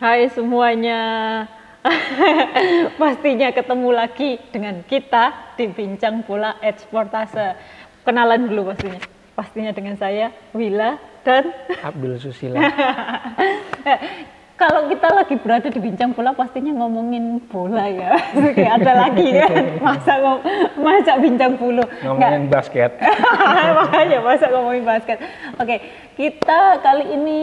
Hai semuanya, pastinya ketemu lagi dengan kita di Bincang Bola Eksportase. Kenalan dulu pastinya dengan saya Wila dan Abdul Susila. Kalau kita lagi berada di Bincang Bola pastinya ngomongin bola ya. Kayak ada lagi kan, masa bincang bola. Ngomongin basket. Makanya masa ngomongin basket. Oke, kita kali ini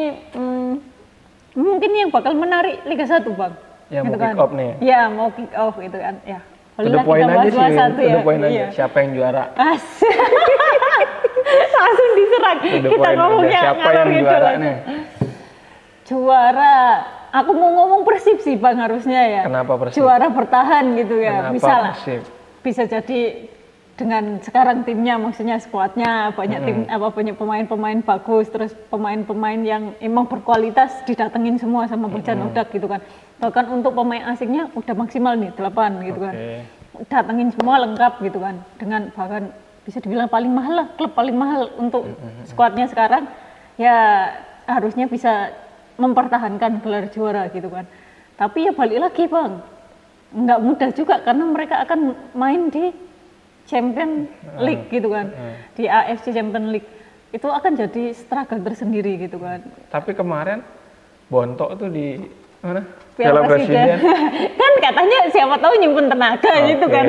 mungkin yang bakal menarik Liga 1 Bang. Ya gitu mau kan? kick off nih. Ya mau kick off gitu kan. Ya. To the point aja sih, to the point aja. Iya. Siapa yang juara? Langsung diserang. Kita ngomongnya siapa yang juara nih? Juara, aku mau ngomong Persib sih Bang harusnya ya. Kenapa Persib? Juara bertahan gitu ya. Kenapa Persib? Bisa jadi dengan sekarang timnya, maksudnya skuadnya banyak banyak pemain-pemain bagus, terus pemain-pemain yang emang berkualitas didatengin semua sama Bojan Odak gitu kan. Bahkan untuk pemain asingnya udah maksimal nih 8 gitu kan. Datengin semua lengkap gitu kan. Dengan bahkan bisa dibilang paling mahal lah, klub paling mahal untuk skuadnya sekarang. Ya harusnya bisa mempertahankan gelar juara gitu kan. Tapi ya balik lagi Bang, nggak mudah juga karena mereka akan main di Champion League gitu kan, di AFC Champion League itu akan jadi struggle tersendiri gitu kan. Tapi kemarin Bontok tuh di mana? Piala Presiden. Kan katanya siapa tahu nyimpen tenaga gitu kan.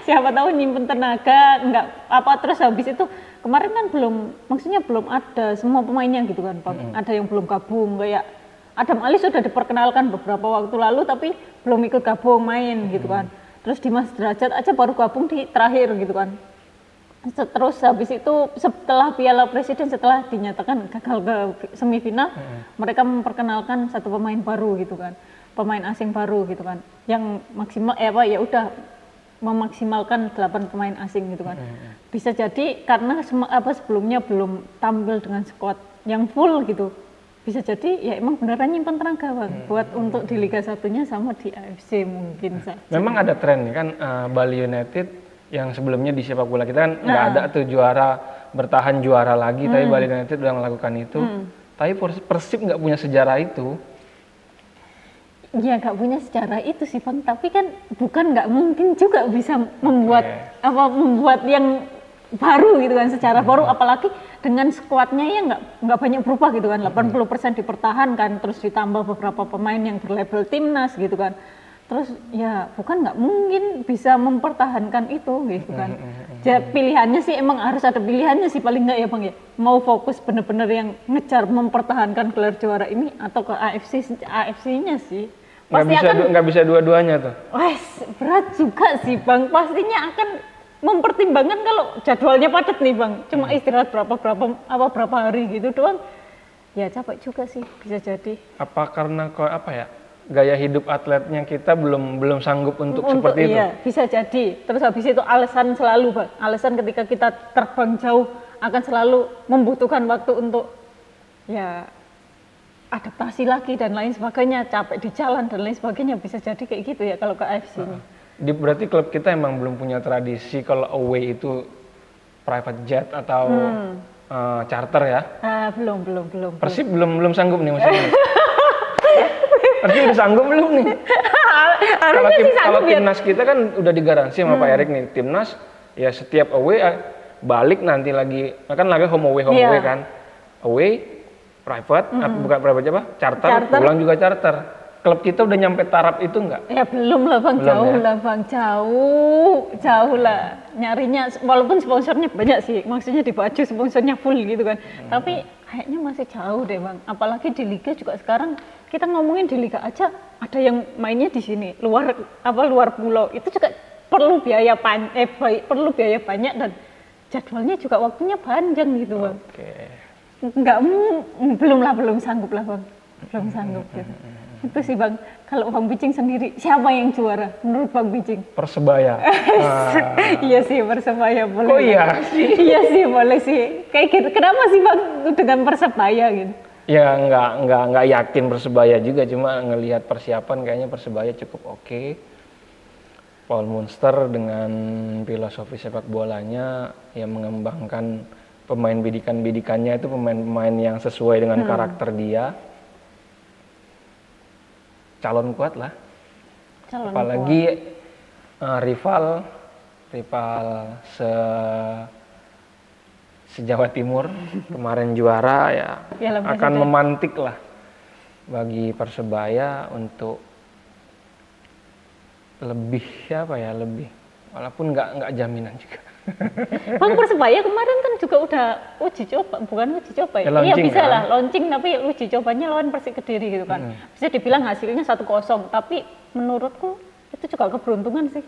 Siapa tahu nyimpen tenaga, nggak apa terus habis itu kemarin kan maksudnya belum ada semua pemainnya gitu kan Bang. Ada yang belum gabung kayak Adam Ali sudah diperkenalkan beberapa waktu lalu tapi belum ikut gabung main gitu kan. Terus Dimas Derajat aja baru gabung di terakhir gitu kan. Terus habis itu setelah Piala Presiden, setelah dinyatakan gagal ke semifinal, mereka memperkenalkan satu pemain baru gitu kan, pemain asing baru gitu kan, yang maksimal ya udah memaksimalkan 8 pemain asing gitu kan. Bisa jadi karena sebelumnya belum tampil dengan skuad yang full gitu. Bisa jadi ya emang beneran nyimpen tenaga Bang buat untuk di Liga 1-nya sama di AFC mungkin saja. Memang ada tren nih kan Bali United yang sebelumnya di sepak bola kita kan nggak ada tuh juara bertahan juara lagi, tapi Bali United udah melakukan itu. Tapi Persib nggak punya sejarah itu. Ya nggak punya sejarah itu sih Bang, tapi kan bukan nggak mungkin juga bisa membuat yang baru gitu kan, secara baru, apalagi dengan skuadnya ya nggak banyak berubah gitu kan, 80% dipertahankan, terus ditambah beberapa pemain yang berlabel timnas gitu kan, terus ya bukan nggak mungkin bisa mempertahankan itu gitu kan. Jadi pilihannya sih emang harus ada pilihannya sih paling nggak ya Bang ya, mau fokus bener-bener yang ngejar mempertahankan gelar juara ini atau ke AFC-nya sih. Nggak bisa dua-duanya tuh. Wes berat juga sih Bang, pastinya akan mempertimbangkan kalau jadwalnya padat nih Bang, cuma istirahat berapa hari gitu doang, ya capek juga sih bisa jadi. Apa karena gaya hidup atletnya kita belum sanggup untuk seperti itu? Iya bisa jadi. Terus habis itu alasan selalu Bang, alasan ketika kita terbang jauh akan selalu membutuhkan waktu untuk ya adaptasi lagi dan lain sebagainya, capek di jalan dan lain sebagainya, bisa jadi kayak gitu ya kalau ke AFC-nya. Berarti klub kita emang belum punya tradisi kalau away itu private jet atau charter ya? Belum. Persib belum sanggup nih maksudnya. Persib udah sanggup belum nih? Kalau timnas kita kan udah digaransi sama Pak Erik nih, timnas ya setiap away balik nanti lagi kan lagi home away kan, away private bukan private apa? Charter, pulang juga charter. Klub kita udah nyampe taraf itu nggak? Ya belum lah Bang, jauh lah nyarinya, walaupun sponsornya banyak sih, maksudnya di baju sponsornya full gitu kan, tapi kayaknya masih jauh deh Bang. Apalagi di Liga juga sekarang, kita ngomongin di Liga aja ada yang mainnya di sini, luar pulau, itu juga perlu biaya banyak dan jadwalnya juga waktunya panjang gitu Bang. Belum sanggup lah Bang, belum sanggup gitu. Itu sih Bang, kalau Bang Bicing sendiri, siapa yang juara menurut Bang Bicing? Persebaya. Iya sih, Persebaya boleh. Oh iya sih? Iya sih, boleh sih. Kayak gitu, kenapa sih Bang dengan Persebaya gitu? Ya nggak yakin Persebaya juga, cuma ngelihat persiapan kayaknya Persebaya cukup oke. Paul Munster dengan filosofi sepak bolanya yang mengembangkan pemain bidikannya itu pemain-pemain yang sesuai dengan karakter dia. calon kuat lah. Calon Apalagi rival se-Jawa Timur kemarin juara ya, Piala akan Presiden. memantik lah bagi Persebaya untuk lebih walaupun nggak jaminan juga. Bang, Persebaya kemarin kan juga udah uji coba, bukan uji coba ya? Ya, launching Iya bisa kan? lah, launching, tapi uji cobanya lawan Persik Kediri gitu kan. Bisa dibilang hasilnya 1-0, tapi menurutku itu juga keberuntungan sih.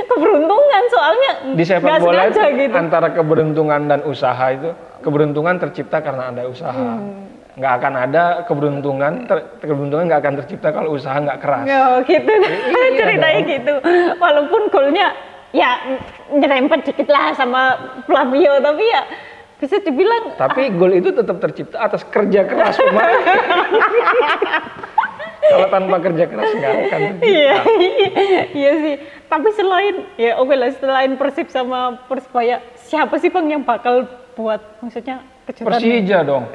Keberuntungan soalnya Di sepak nggak bola itu sengaja gitu. antara keberuntungan dan usaha itu, keberuntungan tercipta karena ada usaha. Nggak akan ada keberuntungan nggak akan tercipta kalau usaha nggak keras. Ya gitu, ceritanya dong. gitu. Walaupun golnya ya nyerempet dikit lah sama Flavio, tapi ya bisa dibilang Tapi gol itu tetap tercipta atas kerja keras pemain. Kalau tanpa kerja keras nggak akan tercipta. iya, iya sih. Tapi selain ya oke lah, selain Persib sama Persebaya, siapa sih Bang yang bakal buat maksudnya kejutan? Persija dong.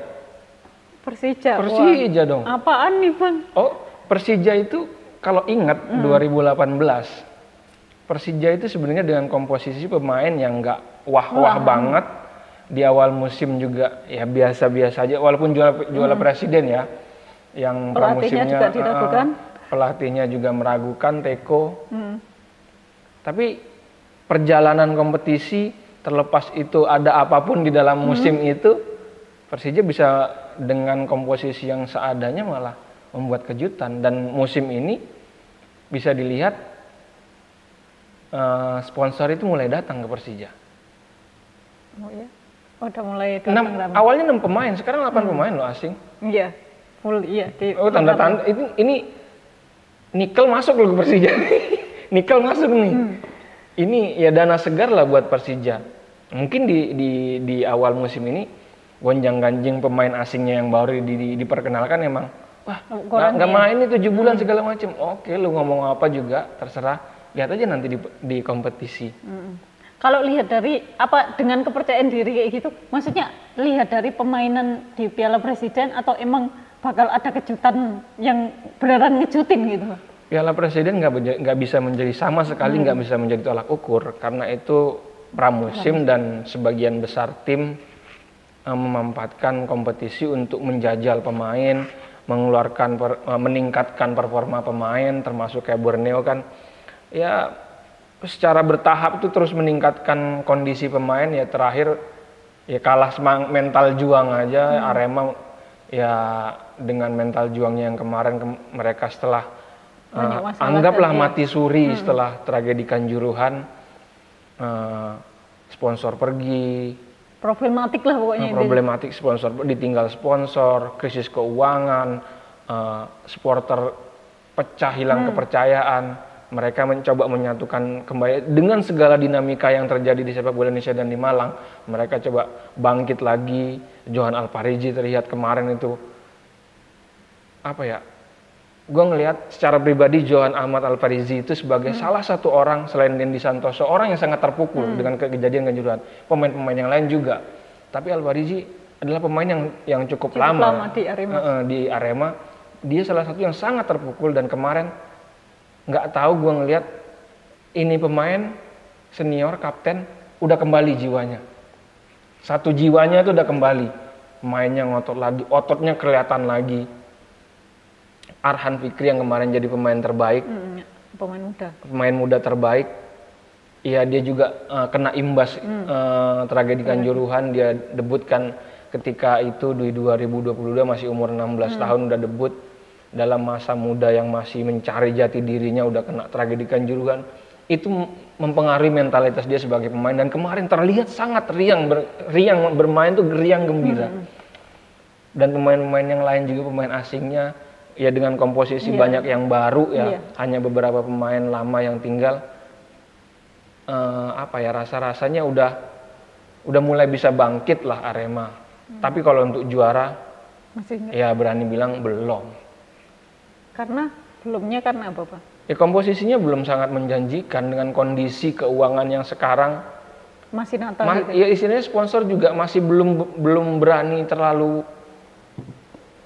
Persija. Wah. Persija dong. Apaan nih Bang? Oh, Persija itu kalau ingat 2018, Persija itu sebenarnya dengan komposisi pemain yang nggak wah-wah banget. Di awal musim juga ya biasa-biasa aja, walaupun juara presiden ya. Yang Pelatihnya pramusimnya juga diragukan. Pelatihnya juga meragukan Teko. Tapi perjalanan kompetisi, terlepas itu ada apapun di dalam musim itu, Persija bisa dengan komposisi yang seadanya malah membuat kejutan. Dan musim ini bisa dilihat sponsor itu mulai datang ke Persija. Oh ya, udah mulai datang. Awalnya 6 pemain, sekarang 8 pemain loh asing. Iya, full iya. Oh, tanda-tanda ini nikel masuk loh ke Persija. Nikel masuk nih. Ini ya dana segar lah buat Persija. Mungkin di awal musim ini gonjang-ganjing pemain asingnya yang baru diperkenalkan emang wah nggak main ini 7 bulan segala macam. Oke, lu ngomong apa juga terserah. Lihat aja nanti di kompetisi. Kalau lihat dari dengan kepercayaan diri kayak gitu, maksudnya lihat dari permainan di Piala Presiden atau emang bakal ada kejutan yang beneran ngejutin gitu? Piala Presiden nggak bisa menjadi sama sekali, nggak bisa menjadi tolak ukur karena itu pramusim dan sebagian besar tim memanfaatkan kompetisi untuk menjajal pemain, meningkatkan performa pemain, termasuk kayak Borneo kan, ya secara bertahap itu terus meningkatkan kondisi pemain. Ya terakhir ya kalah mental juang aja Arema ya dengan mental juangnya yang kemarin mereka setelah anggaplah mati suri setelah tragedi Kanjuruhan, sponsor pergi, problematik lah pokoknya. Problematik sponsor, ditinggal sponsor, krisis keuangan, supporter pecah, hilang kepercayaan. Mereka mencoba menyatukan kembali dengan segala dinamika yang terjadi di sepak bola Indonesia dan di Malang. Mereka coba bangkit lagi. Johan Alparigi terlihat kemarin itu apa ya? Gue ngelihat secara pribadi Johan Ahmad Alparigi itu sebagai salah satu orang selain Dendi Santoso, orang yang sangat terpukul dengan kejadian Kanjuruhan. Pemain-pemain yang lain juga. Tapi Alparigi adalah pemain yang cukup lama di Arema. Di Arema. Dia salah satu yang sangat terpukul dan kemarin nggak tahu gue ngelihat ini pemain senior kapten udah kembali jiwanya. Satu jiwanya itu udah kembali. Mainnya ngotot lagi, ototnya kelihatan lagi. Arhan Fikri yang kemarin jadi pemain terbaik, pemain muda terbaik. Iya, dia juga kena imbas tragedi Kanjuruhan. Dia debutkan ketika itu di 2022 masih umur 16 tahun udah debut. Dalam masa muda yang masih mencari jati dirinya udah kena tragedi Kanjuruhan. Itu mempengaruhi mentalitas dia sebagai pemain dan kemarin terlihat sangat riang bermain tuh riang gembira. Dan pemain-pemain yang lain juga pemain asingnya ya dengan komposisi banyak yang baru ya, hanya beberapa pemain lama yang tinggal. Rasa-rasanya udah mulai bisa bangkit lah Arema. Tapi kalau untuk juara ya berani bilang belum. Karena apa Pak? Ya komposisinya belum sangat menjanjikan dengan kondisi keuangan yang sekarang. Masih natal gitu. Ya istilahnya sponsor juga masih belum berani terlalu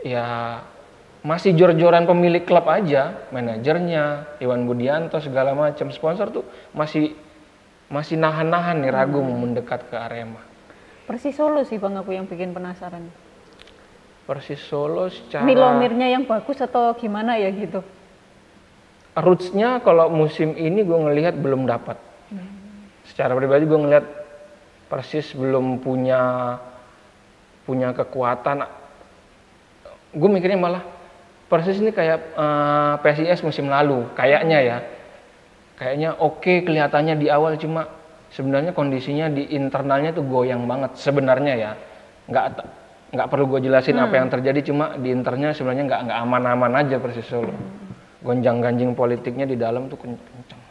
ya masih jor-joran pemilik klub aja, manajernya, Iwan Budianto segala macam sponsor tuh masih nahan-nahan nih ragu mau mendekat ke Arema. Persis Solo sih Bang aku yang bikin penasaran. Persis Solo secara Milomirnya yang bagus atau gimana ya gitu. roots-nya kalau musim ini gue ngelihat belum dapat. Secara pribadi gue ngelihat Persis belum punya kekuatan. Gue mikirnya malah Persis ini kayak PSIS musim lalu, kayaknya ya. Kayaknya oke kelihatannya di awal, cuma sebenarnya kondisinya di internalnya tuh goyang banget sebenarnya ya. Nggak perlu gue jelasin apa yang terjadi, cuma di internalnya sebenarnya nggak aman-aman aja Persis Solo. Gonjang-ganjing politiknya di dalam tuh kencang.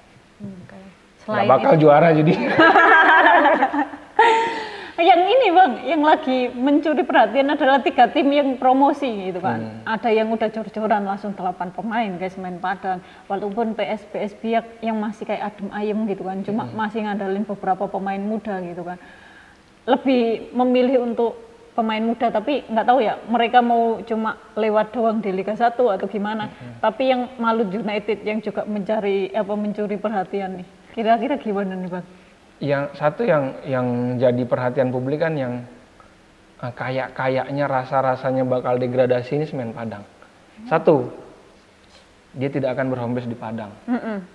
Nggak bakal juara jadi. Yang ini Bang, yang lagi mencuri perhatian adalah 3 tim yang promosi gitu kan. Ada yang udah jor-joran langsung 8 pemain guys main Padang. Walaupun PS Biak yang masih kayak adem ayem gitu kan, cuma masih ngandalin beberapa pemain muda gitu kan. Lebih memilih untuk pemain muda, tapi nggak tahu ya mereka mau cuma lewat doang di Liga 1 atau gimana. Tapi yang Malut United yang juga mencuri perhatian nih. Kira-kira gimana nih Bang? Yang satu yang jadi perhatian publik kan yang kayaknya rasa-rasanya bakal degradasi ini Semen Padang. Satu, dia tidak akan berhombes di Padang.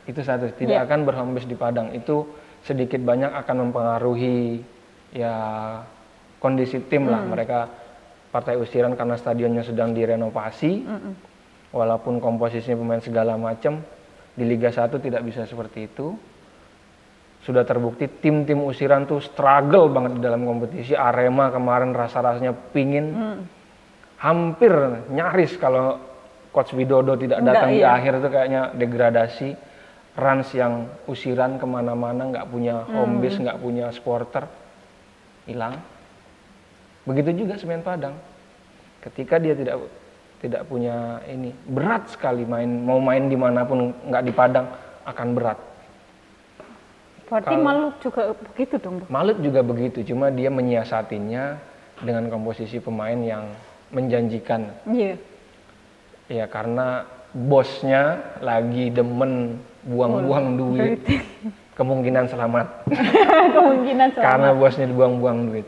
Itu satu, tidak akan berhombes di Padang. Itu sedikit banyak akan mempengaruhi ya kondisi tim lah. Mereka partai usiran karena stadionnya sedang direnovasi. Walaupun komposisinya pemain segala macam, di Liga 1 tidak bisa seperti itu. Sudah terbukti tim-tim usiran tuh struggle banget di dalam kompetisi. Arema kemarin rasa-rasanya pingin hampir nyaris kalau Coach Widodo tidak datang di akhir itu kayaknya degradasi. Rans yang usiran kemana-mana, nggak punya home base, nggak punya supporter, hilang. Begitu juga Semen Padang. Ketika dia tidak punya ini, berat sekali mau main dimanapun nggak di Padang akan berat. Berarti Malut juga begitu dong Bang? Malut juga begitu, cuma dia menyiasatinya dengan komposisi pemain yang menjanjikan. Iya. Ya karena bosnya lagi demen buang-buang duit, kemungkinan selamat. Kemungkinan selamat. Karena bosnya dibuang-buang duit.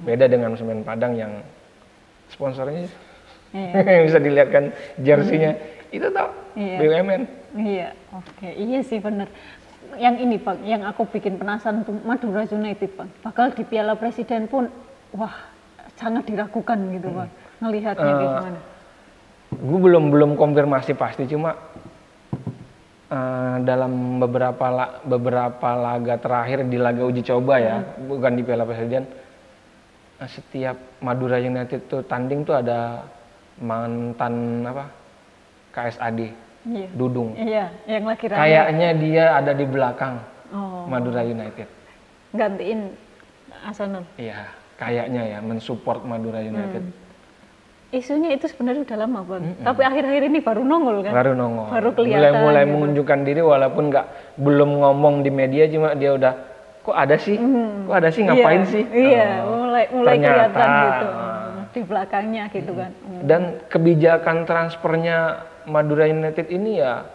Beda dengan Semen Padang yang sponsornya bisa dilihat kan jersinya itu tau BUMN. Iya, oke. Iya sih bener. Yang ini Bang, yang aku bikin penasaran tuh Madura United Bang. Bakal di Piala Presiden pun, wah sangat diragukan gitu Bang. Ngelihatnya gimana? Gue belum konfirmasi pasti, cuma dalam beberapa laga terakhir di laga uji coba ya, bukan di Piala Presiden, setiap Madura United tuh tanding tuh ada mantan KSAD. Dudung. Iya, yang lagi rame. Kayaknya dia ada di belakang Madura United. Gantiin Hasanul. Iya, kayaknya ya mensupport Madura United. Isunya itu sebenarnya udah lama Bang. Tapi akhir-akhir ini baru nongol kan? Baru nongol. Baru kelihatan. Mulai gitu. menunjukkan diri walaupun belum ngomong di media, cuma dia udah kok ada sih? Kok ada sih ngapain sih? Iya, mulai ternyata, kelihatan gitu. Di belakangnya gitu kan. Dan kebijakan transfernya Madura United ini ya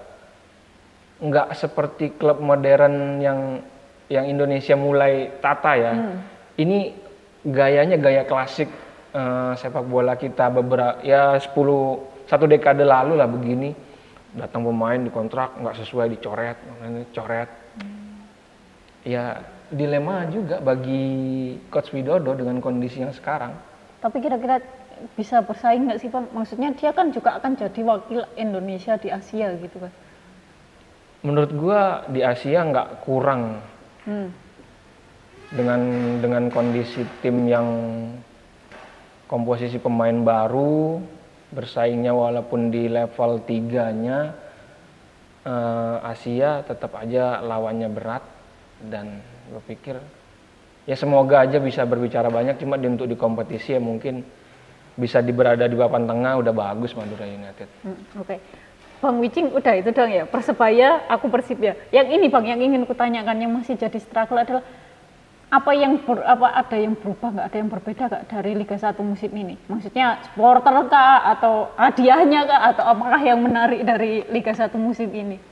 nggak seperti klub modern yang Indonesia mulai tata ya. Ini gayanya gaya klasik sepak bola kita satu dekade lalu lah begini. Datang pemain dikontrak nggak sesuai dicoret. Ya dilema juga bagi Coach Widodo dengan kondisi yang sekarang. Tapi kira-kira bisa bersaing nggak sih Bang? Maksudnya dia kan juga akan jadi wakil Indonesia di Asia gitu kan? Menurut gua di Asia nggak kurang dengan kondisi tim yang komposisi pemain baru, bersaingnya walaupun di level 3-nya Asia tetap aja lawannya berat, dan gue pikir ya semoga aja bisa berbicara banyak, cuma untuk di kompetisi ya mungkin bisa berada di papan tengah udah bagus Madura United. Oke. Bang Wicing udah itu dong ya, Persebaya, aku Persib ya. Yang ini Bang, yang ingin kutanyakan yang masih jadi struggle adalah ada yang berubah nggak, ada yang berbeda nggak dari Liga 1 musim ini? Maksudnya supporter kah, atau hadiahnya kah, atau apakah yang menarik dari Liga 1 musim ini?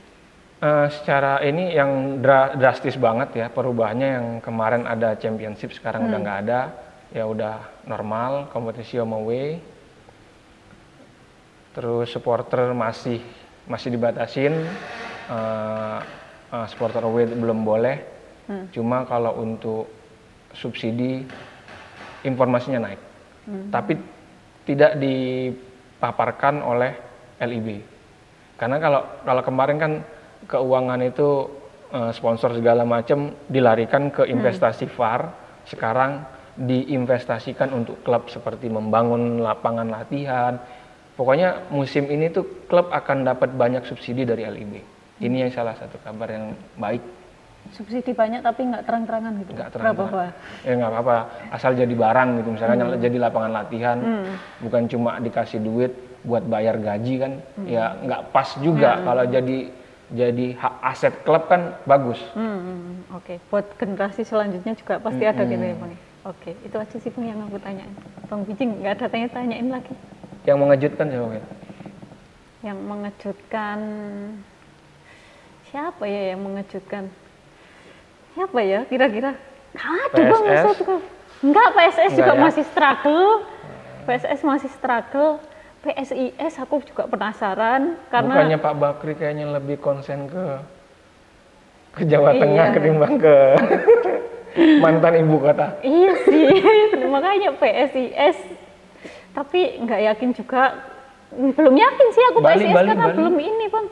Secara ini yang drastis banget ya perubahannya, yang kemarin ada championship sekarang udah nggak ada, ya udah normal kompetisi home away. Terus supporter masih dibatasin, supporter away belum boleh. Cuma kalau untuk subsidi informasinya naik, tapi tidak dipaparkan oleh LIB. Karena kalau kemarin kan keuangan itu sponsor segala macam dilarikan ke investasi VAR, sekarang diinvestasikan untuk klub seperti membangun lapangan latihan. Pokoknya musim ini tuh klub akan dapat banyak subsidi dari LIB. Ini yang salah satu kabar yang baik. Subsidi banyak tapi nggak terang-terangan gitu? Nggak terang-terangan. Ya nggak apa-apa, asal jadi barang gitu. Misalnya jadi lapangan latihan, bukan cuma dikasih duit buat bayar gaji kan. Ya nggak pas juga kalau jadi hak aset klub kan bagus. Oke. Buat generasi selanjutnya juga pasti ada gitu ya Bang. Oke, itu aja sih Bang yang aku tanyain. Bang Bijing nggak ada tanyain lagi. Yang mengejutkan siapa Bang? Yang mengejutkan siapa ya yang mengejutkan? Siapa ya kira-kira? Ada Bang satu kan. Enggak, PSS juga masih struggle. PSS masih struggle. PSIS aku juga penasaran karena bukannya Pak Bakri kayaknya lebih konsen ke Jawa Tengah ketimbang ke mantan ibu kota. Iya sih, makanya PSIS. Tapi nggak yakin juga, belum yakin sih aku PSIS karena belum ini Bang.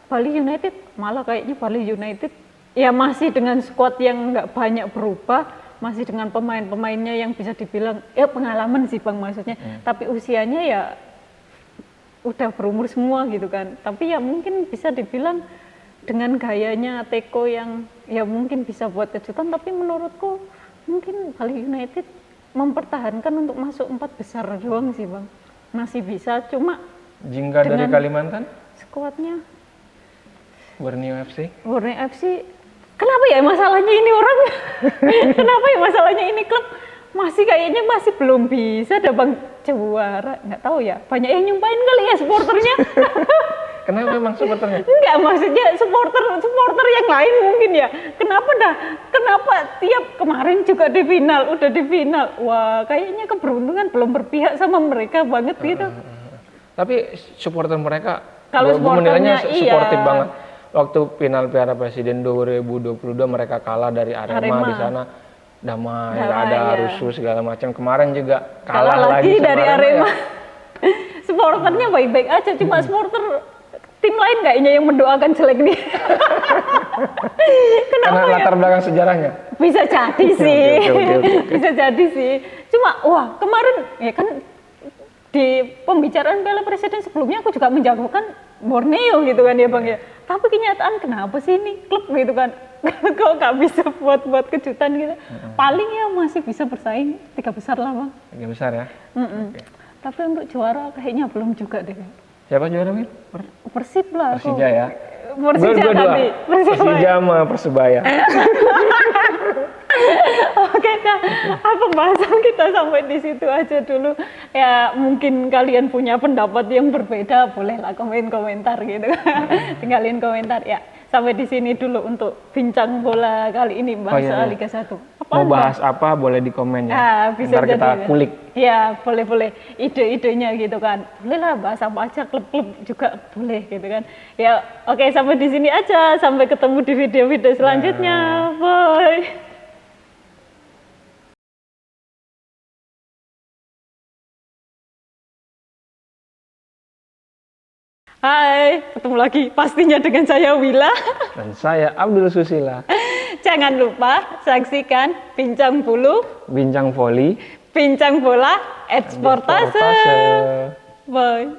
Bali United malah kayaknya Bali United ya masih dengan skuad yang nggak banyak berubah, masih dengan pemain-pemainnya yang bisa dibilang ya pengalaman sih Bang maksudnya. Tapi usianya ya udah berumur semua gitu kan. Tapi ya mungkin bisa dibilang dengan gayanya Teko yang ya mungkin bisa buat kejutan, tapi menurutku mungkin Bali United mempertahankan untuk masuk 4 besar doang sih Bang. Masih bisa, cuma Jingga dari Kalimantan? Skuadnya Borneo FC? Borneo FC, kenapa ya masalahnya ini orang? Kenapa ya masalahnya ini klub? Kayaknya masih belum bisa ada Bang juara, nggak tahu ya. Banyak yang nyumpahin kali ya supporternya. Kenapa emang supporternya? Enggak, maksudnya supporter yang lain mungkin ya. Kenapa tiap kemarin juga di final, udah di final. Wah, kayaknya keberuntungan belum berpihak sama mereka banget gitu. Tapi supporter mereka, kalau supporternya suportif banget. Waktu final Piala Presiden 2022 mereka kalah dari Arema. Di sana. Damai, nggak ada rusuh segala macam. Kemarin juga kalah lagi dari Arema. Supporternya baik-baik aja, cuma supporter tim lain kayaknya yang mendoakan jelek nih. Karena latar belakang sejarahnya. Bisa jadi sih. Bisa jadi sih. Cuma wah kemarin ya kan di pembicaraan Piala Presiden sebelumnya aku juga menjagokan Borneo gitu kan ya Bang ya. Tapi kenyataan kenapa sih ini klub gitu kan? Kok nggak bisa buat kejutan gitu. Paling ya masih bisa bersaing 3 besar lah Bang. 3 besar ya. Okay. Tapi untuk juara kayaknya belum juga deh. Siapa juara Mir? Persib lah. Persija ya. Persija tadi. Persija sama Persebaya. Oke Kak, pembahasan kita sampai di situ aja dulu. Ya mungkin kalian punya pendapat yang berbeda, bolehlah komentar gitu. Tinggalin komentar ya. Sampai di sini dulu untuk bincang bola kali ini bahas soal Liga 1. Mau bahas apa boleh di komen ya. Bisa ntar kita kulik. Ya boleh ide-idenya gitu kan. Boleh lah bahas apa aja, klub-klub juga boleh gitu kan. Ya oke, sampai di sini aja. Sampai ketemu di video-video selanjutnya. Bye. Hai, ketemu lagi pastinya dengan saya Wila dan saya Abdul Susila. Jangan lupa saksikan Bincang Bulu, Bincang Voli, Bincang Bola, Sportase. Bye.